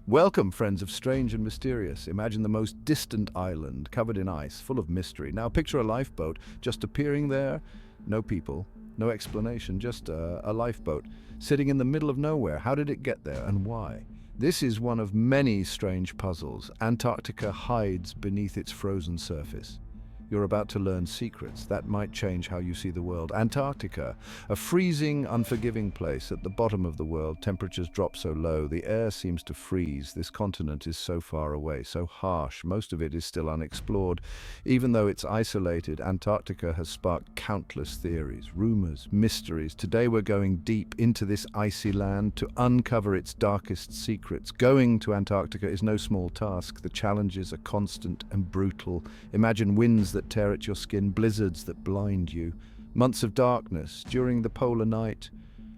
Welcome, friends of strange and mysterious. Imagine the most distant island, covered in ice, full of mystery. Now picture a lifeboat just appearing there. No people, no explanation, just a lifeboat sitting in the middle of nowhere. How did it get there and why? This is one of many strange puzzles. Antarctica hides beneath its frozen surface. You're about to learn secrets that might change how you see the world. Antarctica, a freezing, unforgiving place at the bottom of the world. Temperatures drop so low, the air seems to freeze. This continent is so far away, so harsh. Most of it is still unexplored. Even though it's isolated, Antarctica has sparked countless theories, rumors, mysteries. Today we're going deep into this icy land to uncover its darkest secrets. Going to Antarctica is no small task. The challenges are constant and brutal. Imagine winds that tear at your skin, blizzards that blind you, months of darkness during the polar night,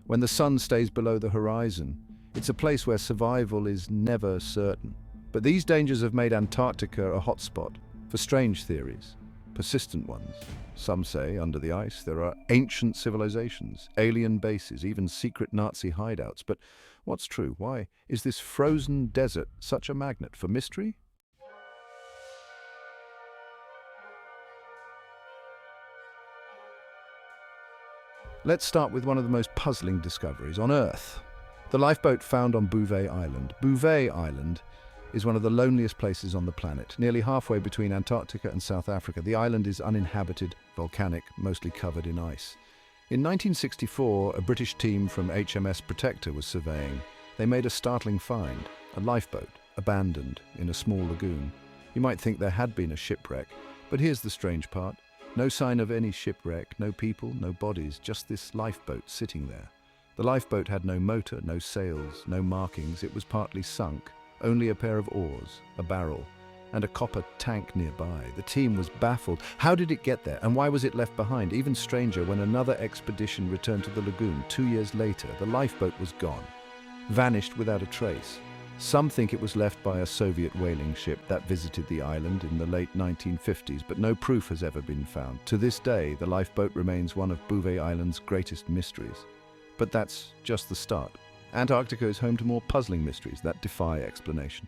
when the sun stays below the horizon. It's a place where survival is never certain. But these dangers have made Antarctica a hotspot for strange theories, persistent ones. Some say under the ice there are ancient civilizations, alien bases, even secret Nazi hideouts. But what's true? Why is this frozen desert such a magnet for mystery? Let's start with one of the most puzzling discoveries on Earth. The lifeboat found on Bouvet Island. Bouvet Island is one of the loneliest places on the planet, nearly halfway between Antarctica and South Africa. The island is uninhabited, volcanic, mostly covered in ice. In 1964, a British team from HMS Protector was surveying. They made a startling find, a lifeboat, abandoned in a small lagoon. You might think there had been a shipwreck, but here's the strange part. No sign of any shipwreck, no people, no bodies, just this lifeboat sitting there. The lifeboat had no motor, no sails, no markings. It was partly sunk, only a pair of oars, a barrel, and a copper tank nearby. The team was baffled. How did it get there, and why was it left behind? Even stranger, when another expedition returned to the lagoon 2 years later, the lifeboat was gone, vanished without a trace. Some think it was left by a Soviet whaling ship that visited the island in the late 1950s, but no proof has ever been found. To this day, the lifeboat remains one of Bouvet Island's greatest mysteries. But that's just the start. Antarctica is home to more puzzling mysteries that defy explanation.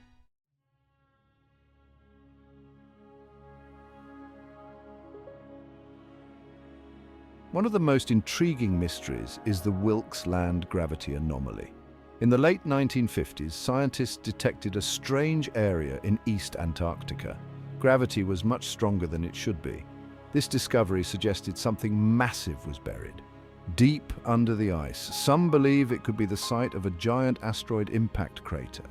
One of the most intriguing mysteries is the Wilkes land gravity anomaly. In the late 1950s, scientists detected a strange area in East Antarctica. Gravity was much stronger than it should be. This discovery suggested something massive was buried, deep under the ice. Some believe it could be the site of a giant asteroid impact crater,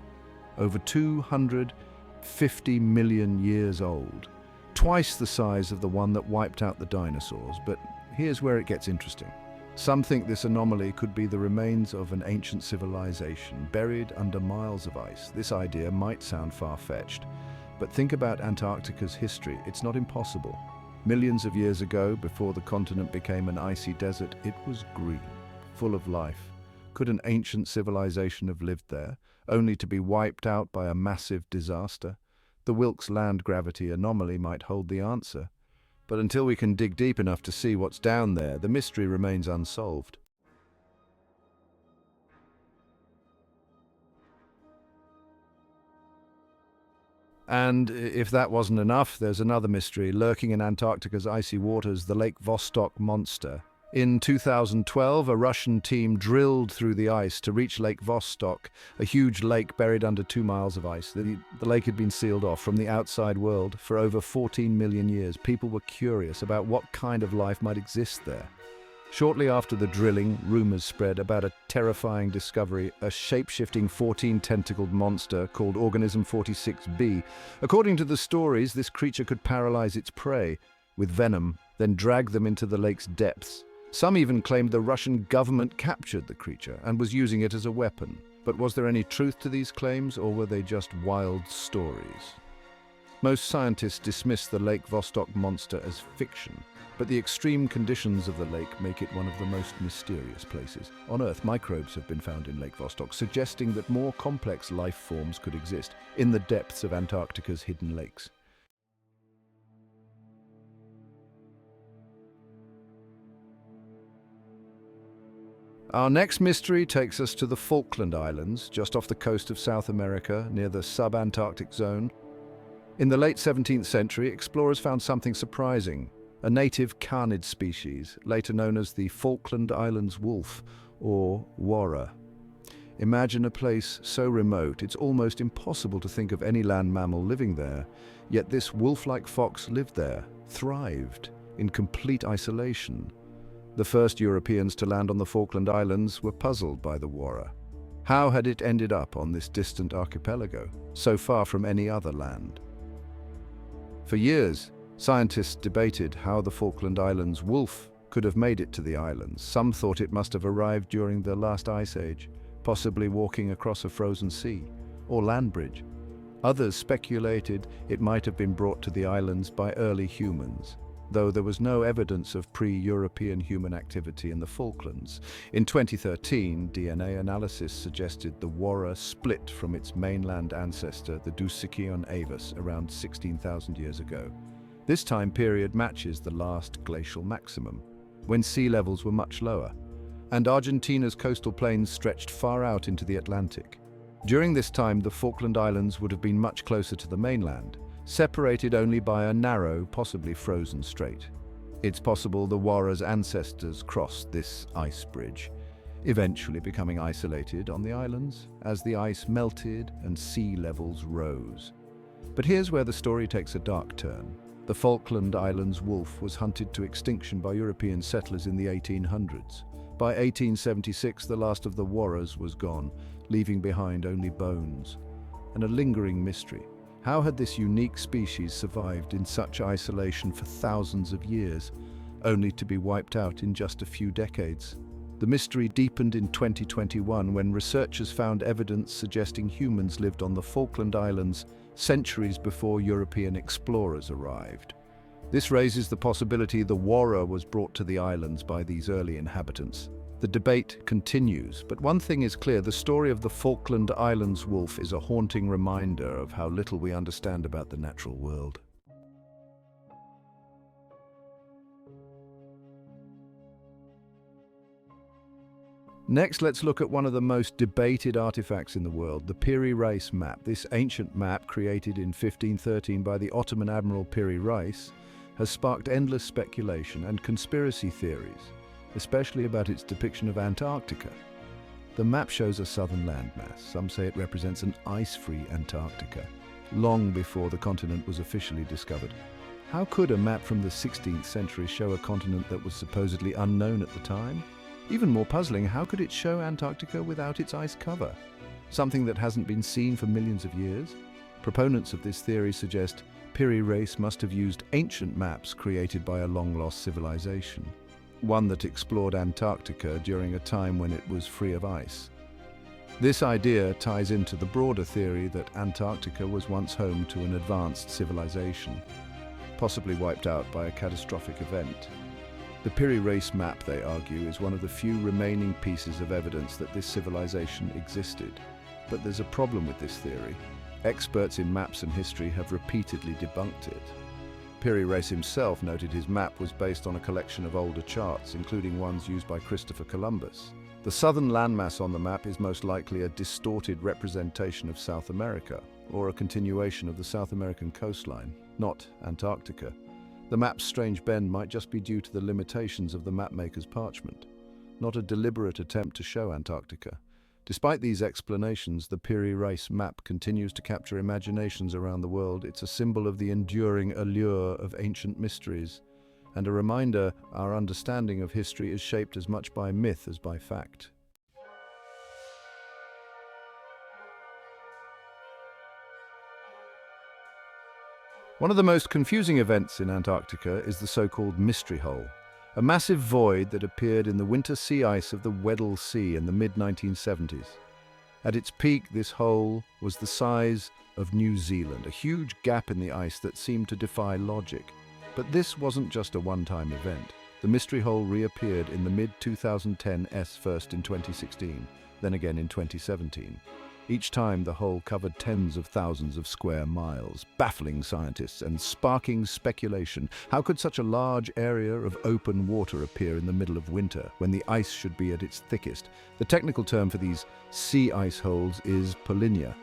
over 250 million years old, twice the size of the one that wiped out the dinosaurs. But here's where it gets interesting. Some think this anomaly could be the remains of an ancient civilization buried under miles of ice. This idea might sound far-fetched, but think about Antarctica's history. It's not impossible. Millions of years ago, before the continent became an icy desert, it was green, full of life. Could an ancient civilization have lived there, only to be wiped out by a massive disaster? The Wilkes land gravity anomaly might hold the answer. But until we can dig deep enough to see what's down there, the mystery remains unsolved. And if that wasn't enough, there's another mystery lurking in Antarctica's icy waters, the Lake Vostok monster. In 2012, a Russian team drilled through the ice to reach Lake Vostok, a huge lake buried under 2 miles of ice. The lake had been sealed off from the outside world for over 14 million years. People were curious about what kind of life might exist there. Shortly after the drilling, rumors spread about a terrifying discovery, a shape-shifting 14-tentacled monster called Organism 46b. According to the stories, this creature could paralyze its prey with venom, then drag them into the lake's depths. Some even claimed the Russian government captured the creature and was using it as a weapon. But was there any truth to these claims, or were they just wild stories? Most scientists dismiss the Lake Vostok monster as fiction, but the extreme conditions of the lake make it one of the most mysterious places. On Earth, microbes have been found in Lake Vostok, suggesting that more complex life forms could exist in the depths of Antarctica's hidden lakes. Our next mystery takes us to the Falkland Islands, just off the coast of South America, near the sub-Antarctic zone. In the late 17th century, explorers found something surprising: a native canid species, later known as the Falkland Islands wolf, or wara. Imagine a place so remote it's almost impossible to think of any land mammal living there, yet this wolf-like fox lived there, thrived, in complete isolation. The first Europeans to land on the Falkland Islands were puzzled by the wara. How had it ended up on this distant archipelago, so far from any other land? For years, scientists debated how the Falkland Islands wolf could have made it to the islands. Some thought it must have arrived during the last ice age, possibly walking across a frozen sea or land bridge. Others speculated it might have been brought to the islands by early humans, though there was no evidence of pre-European human activity in the Falklands. In 2013, DNA analysis suggested the wara split from its mainland ancestor, the Disappearance avis, around 16,000 years ago. This time period matches the last glacial maximum, when sea levels were much lower, and Argentina's coastal plains stretched far out into the Atlantic. During this time, the Falkland Islands would have been much closer to the mainland, separated only by a narrow, possibly frozen strait. It's possible the wara's ancestors crossed this ice bridge, eventually becoming isolated on the islands as the ice melted and sea levels rose. But here's where the story takes a dark turn. The Falkland Islands wolf was hunted to extinction by European settlers in the 1800s. By 1876, the last of the waras was gone, leaving behind only bones and a lingering mystery. How had this unique species survived in such isolation for thousands of years, only to be wiped out in just a few decades? The mystery deepened in 2021 when researchers found evidence suggesting humans lived on the Falkland Islands centuries before European explorers arrived. This raises the possibility the wara was brought to the islands by these early inhabitants. The debate continues, but one thing is clear: the story of the Falkland Islands wolf is a haunting reminder of how little we understand about the natural world. Next, let's look at one of the most debated artifacts in the world, the Piri Reis Map. This ancient map, created in 1513 by the Ottoman Admiral Piri Reis, has sparked endless speculation and conspiracy theories, especially about its depiction of Antarctica. The map shows a southern landmass. Some say it represents an ice-free Antarctica, long before the continent was officially discovered. How could a map from the 16th century show a continent that was supposedly unknown at the time? Even more puzzling, how could it show Antarctica without its ice cover, something that hasn't been seen for millions of years? Proponents of this theory suggest Piri Reis must have used ancient maps created by a long-lost civilization, one that explored Antarctica during a time when it was free of ice. This idea ties into the broader theory that Antarctica was once home to an advanced civilization, possibly wiped out by a catastrophic event. The Piri Reis Map, they argue, is one of the few remaining pieces of evidence that this civilization existed. But there's a problem with this theory. Experts in maps and history have repeatedly debunked it. Piri Reis himself noted his map was based on a collection of older charts, including ones used by Christopher Columbus. The southern landmass on the map is most likely a distorted representation of South America, or a continuation of the South American coastline, not Antarctica. The map's strange bend might just be due to the limitations of the mapmaker's parchment, not a deliberate attempt to show Antarctica. Despite these explanations, the Piri Reis Map continues to capture imaginations around the world. It's a symbol of the enduring allure of ancient mysteries, and a reminder our understanding of history is shaped as much by myth as by fact. One of the most confusing events in Antarctica is the so-called Mystery Hole, a massive void that appeared in the winter sea ice of the Weddell Sea in the mid-1970s. At its peak, this hole was the size of New Zealand, a huge gap in the ice that seemed to defy logic. But this wasn't just a one-time event. The Mystery Hole reappeared in the mid-2010s, first in 2016, then again in 2017. Each time the hole covered tens of thousands of square miles, baffling scientists and sparking speculation. How could such a large area of open water appear in the middle of winter, when the ice should be at its thickest? The technical term for these sea ice holes is polynya,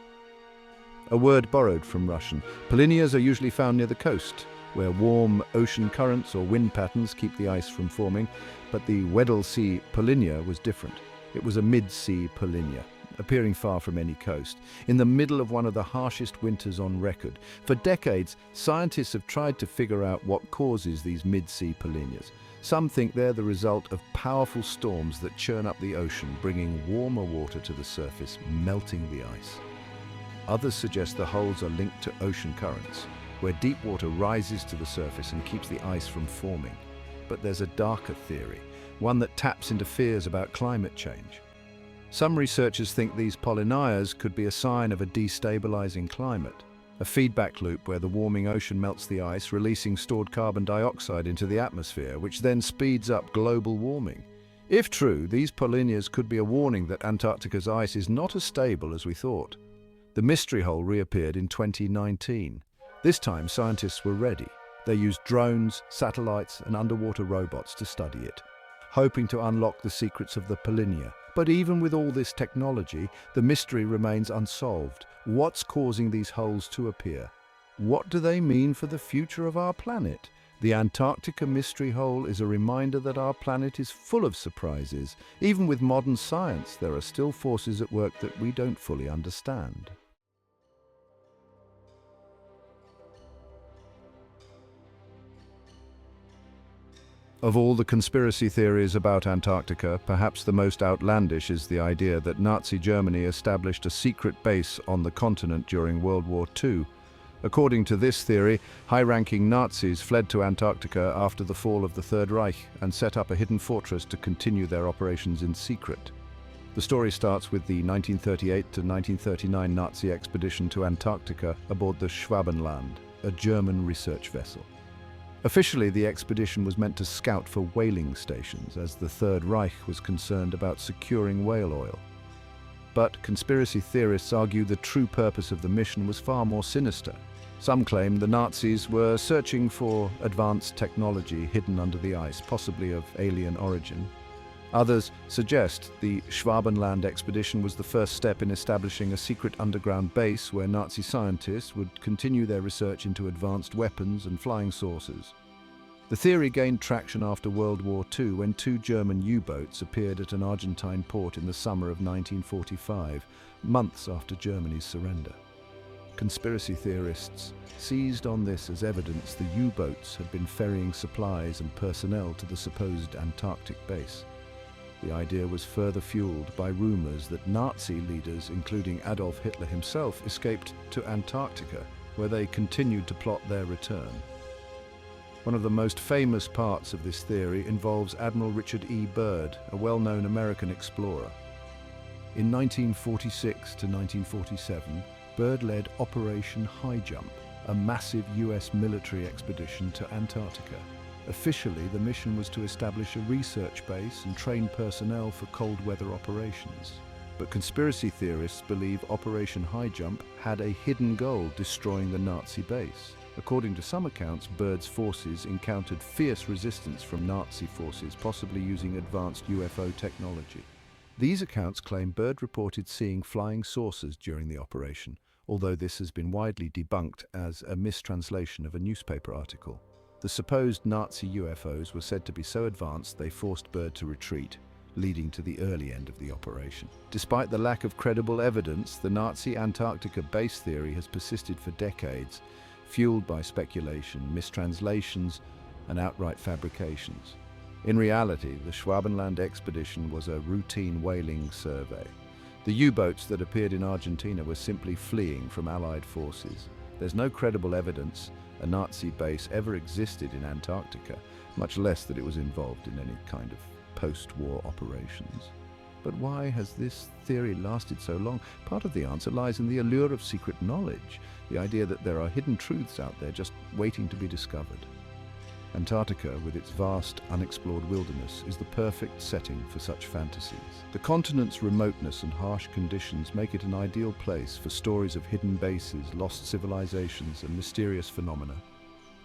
a word borrowed from Russian. Polynyas are usually found near the coast, where warm ocean currents or wind patterns keep the ice from forming, but the Weddell Sea polynya was different. It was a mid-sea polynya, appearing far from any coast, in the middle of one of the harshest winters on record. For decades, scientists have tried to figure out what causes these mid-sea polynyas. Some think they're the result of powerful storms that churn up the ocean, bringing warmer water to the surface, melting the ice. Others suggest the holes are linked to ocean currents, where deep water rises to the surface and keeps the ice from forming. But there's a darker theory, one that taps into fears about climate change. Some researchers think these polynyas could be a sign of a destabilizing climate, a feedback loop where the warming ocean melts the ice, releasing stored carbon dioxide into the atmosphere, which then speeds up global warming. If true, these polynyas could be a warning that Antarctica's ice is not as stable as we thought. The mystery hole reappeared in 2019. This time, scientists were ready. They used drones, satellites, and underwater robots to study it, hoping to unlock the secrets of the polynya. But even with all this technology, the mystery remains unsolved. What's causing these holes to appear? What do they mean for the future of our planet? The Antarctica mystery hole is a reminder that our planet is full of surprises. Even with modern science, there are still forces at work that we don't fully understand. Of all the conspiracy theories about Antarctica, perhaps the most outlandish is the idea that Nazi Germany established a secret base on the continent during World War II. According to this theory, high-ranking Nazis fled to Antarctica after the fall of the Third Reich and set up a hidden fortress to continue their operations in secret. The story starts with the 1938 to 1939 Nazi expedition to Antarctica aboard the Schwabenland, a German research vessel. Officially, the expedition was meant to scout for whaling stations, as the Third Reich was concerned about securing whale oil. But conspiracy theorists argue the true purpose of the mission was far more sinister. Some claim the Nazis were searching for advanced technology hidden under the ice, possibly of alien origin. Others suggest the Schwabenland expedition was the first step in establishing a secret underground base where Nazi scientists would continue their research into advanced weapons and flying saucers. The theory gained traction after World War II when two German U-boats appeared at an Argentine port in the summer of 1945, months after Germany's surrender. Conspiracy theorists seized on this as evidence the U-boats had been ferrying supplies and personnel to the supposed Antarctic base. The idea was further fueled by rumors that Nazi leaders, including Adolf Hitler himself, escaped to Antarctica, where they continued to plot their return. One of the most famous parts of this theory involves Admiral Richard E. Byrd, a well-known American explorer. In 1946 to 1947, Byrd led Operation High Jump, a massive US military expedition to Antarctica. Officially, the mission was to establish a research base and train personnel for cold weather operations. But conspiracy theorists believe Operation High Jump had a hidden goal: destroying the Nazi base. According to some accounts, Byrd's forces encountered fierce resistance from Nazi forces, possibly using advanced UFO technology. These accounts claim Byrd reported seeing flying saucers during the operation, although this has been widely debunked as a mistranslation of a newspaper article. The supposed Nazi UFOs were said to be so advanced they forced Byrd to retreat, leading to the early end of the operation. Despite the lack of credible evidence, the Nazi Antarctica base theory has persisted for decades, fueled by speculation, mistranslations, and outright fabrications. In reality, the Schwabenland expedition was a routine whaling survey. The U-boats that appeared in Argentina were simply fleeing from Allied forces. There's no credible evidence a Nazi base ever existed in Antarctica, much less that it was involved in any kind of post-war operations. But why has this theory lasted so long? Part of the answer lies in the allure of secret knowledge, the idea that there are hidden truths out there just waiting to be discovered. Antarctica, with its vast, unexplored wilderness, is the perfect setting for such fantasies. The continent's remoteness and harsh conditions make it an ideal place for stories of hidden bases, lost civilizations, and mysterious phenomena.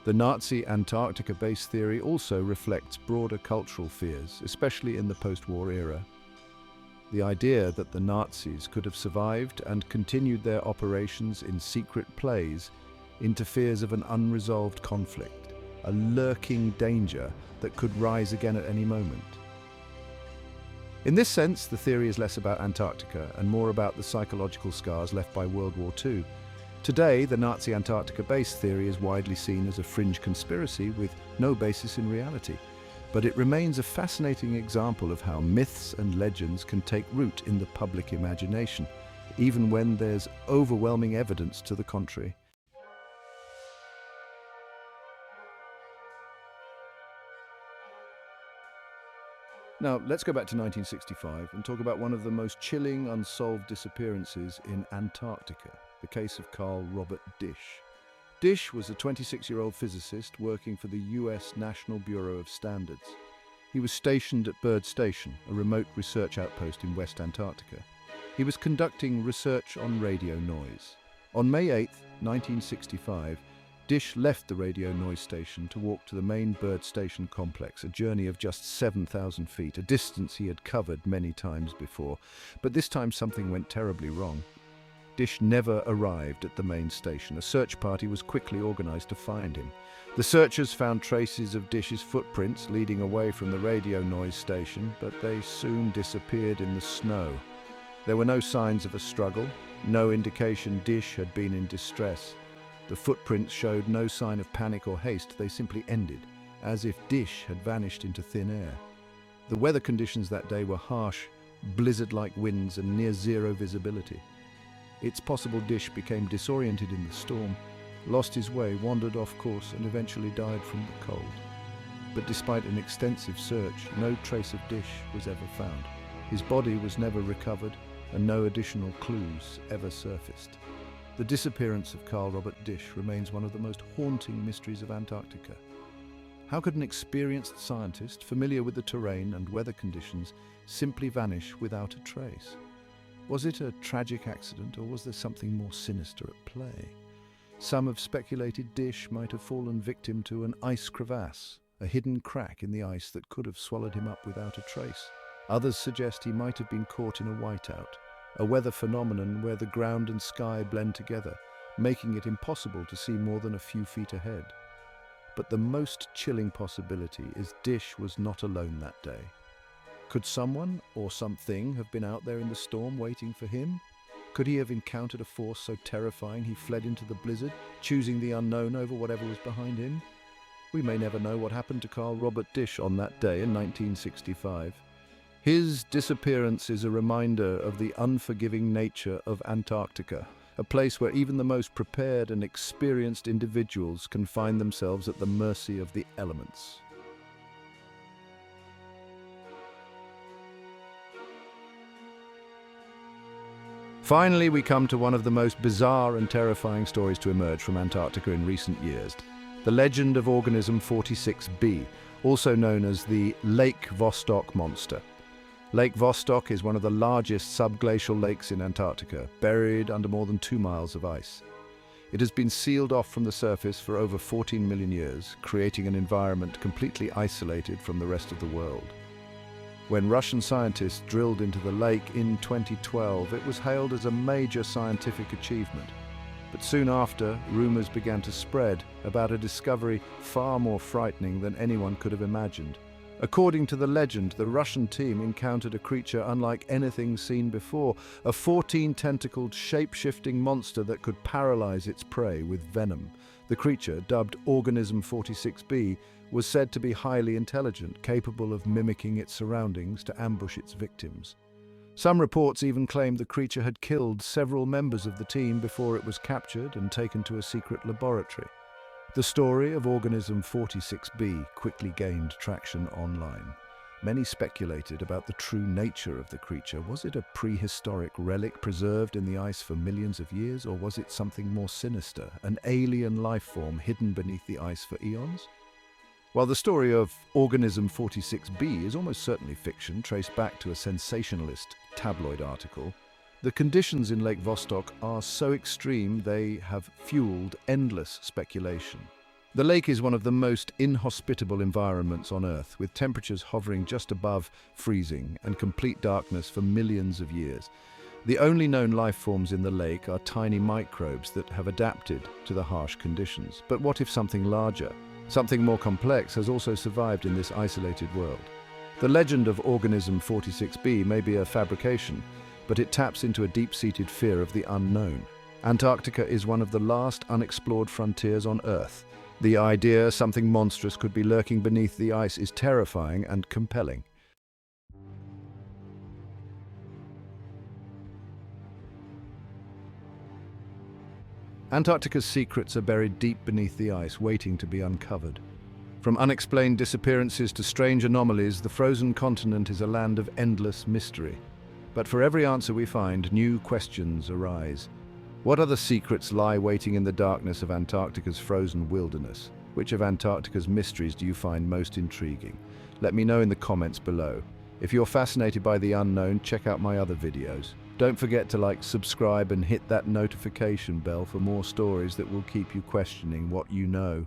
The Nazi Antarctica base theory also reflects broader cultural fears, especially in the post-war era. The idea that the Nazis could have survived and continued their operations in secret plays interferes of an unresolved conflict, a lurking danger that could rise again at any moment. In this sense, the theory is less about Antarctica and more about the psychological scars left by World War II. Today, the Nazi Antarctica base theory is widely seen as a fringe conspiracy with no basis in reality. But it remains a fascinating example of how myths and legends can take root in the public imagination, even when there's overwhelming evidence to the contrary. Now, let's go back to 1965 and talk about one of the most chilling unsolved disappearances in Antarctica, the case of Carl Robert Disch. Disch was a 26-year-old physicist working for the US National Bureau of Standards. He was stationed at Byrd Station, a remote research outpost in West Antarctica. He was conducting research on radio noise. On May 8, 1965, Disch left the radio noise station to walk to the main Byrd Station complex, a journey of just 7,000 feet, a distance he had covered many times before. But this time something went terribly wrong. Disch never arrived at the main station. A search party was quickly organized to find him. The searchers found traces of Disch's footprints leading away from the radio noise station, but they soon disappeared in the snow. There were no signs of a struggle, no indication Disch had been in distress. The footprints showed no sign of panic or haste. They simply ended, as if Disch had vanished into thin air. The weather conditions that day were harsh, blizzard-like winds and near zero visibility. It's possible Disch became disoriented in the storm, lost his way, wandered off course, and eventually died from the cold. But despite an extensive search, no trace of Disch was ever found. His body was never recovered, and no additional clues ever surfaced. The disappearance of Carl Robert Disch remains one of the most haunting mysteries of Antarctica. How could an experienced scientist, familiar with the terrain and weather conditions, simply vanish without a trace? Was it a tragic accident, or was there something more sinister at play? Some have speculated Disch might have fallen victim to an ice crevasse, a hidden crack in the ice that could have swallowed him up without a trace. Others suggest he might have been caught in a whiteout, a weather phenomenon where the ground and sky blend together, making it impossible to see more than a few feet ahead. But the most chilling possibility is Disch was not alone that day. Could someone or something have been out there in the storm waiting for him? Could he have encountered a force so terrifying he fled into the blizzard, choosing the unknown over whatever was behind him? We may never know what happened to Carl Robert Disch on that day in 1965. His disappearance is a reminder of the unforgiving nature of Antarctica, a place where even the most prepared and experienced individuals can find themselves at the mercy of the elements. Finally, we come to one of the most bizarre and terrifying stories to emerge from Antarctica in recent years. The Legend of Organism 46b, also known as the Lake Vostok monster. Lake Vostok is one of the largest subglacial lakes in Antarctica, buried under more than 2 miles of ice. It has been sealed off from the surface for over 14 million years, creating an environment completely isolated from the rest of the world. When Russian scientists drilled into the lake in 2012, it was hailed as a major scientific achievement. But soon after, rumors began to spread about a discovery far more frightening than anyone could have imagined. According to the legend, the Russian team encountered a creature unlike anything seen before, a 14-tentacled, shape-shifting monster that could paralyze its prey with venom. The creature, dubbed Organism 46b, was said to be highly intelligent, capable of mimicking its surroundings to ambush its victims. Some reports even claimed the creature had killed several members of the team before it was captured and taken to a secret laboratory. The story of Organism 46b quickly gained traction online. Many speculated about the true nature of the creature. Was it a prehistoric relic preserved in the ice for millions of years, or was it something more sinister, an alien life form hidden beneath the ice for eons? While the story of Organism 46b is almost certainly fiction, traced back to a sensationalist tabloid article, the conditions in Lake Vostok are so extreme they have fueled endless speculation. The lake is one of the most inhospitable environments on Earth, with temperatures hovering just above freezing and complete darkness for millions of years. The only known life forms in the lake are tiny microbes that have adapted to the harsh conditions. But what if something larger, something more complex, has also survived in this isolated world? The legend of Organism 46b may be a fabrication, but it taps into a deep-seated fear of the unknown. Antarctica is one of the last unexplored frontiers on Earth. The idea something monstrous could be lurking beneath the ice is terrifying and compelling. Antarctica's secrets are buried deep beneath the ice, waiting to be uncovered. From unexplained disappearances to strange anomalies, the frozen continent is a land of endless mystery. But for every answer we find, new questions arise. What other secrets lie waiting in the darkness of Antarctica's frozen wilderness? Which of Antarctica's mysteries do you find most intriguing? Let me know in the comments below. If you're fascinated by the unknown, check out my other videos. Don't forget to like, subscribe, and hit that notification bell for more stories that will keep you questioning what you know.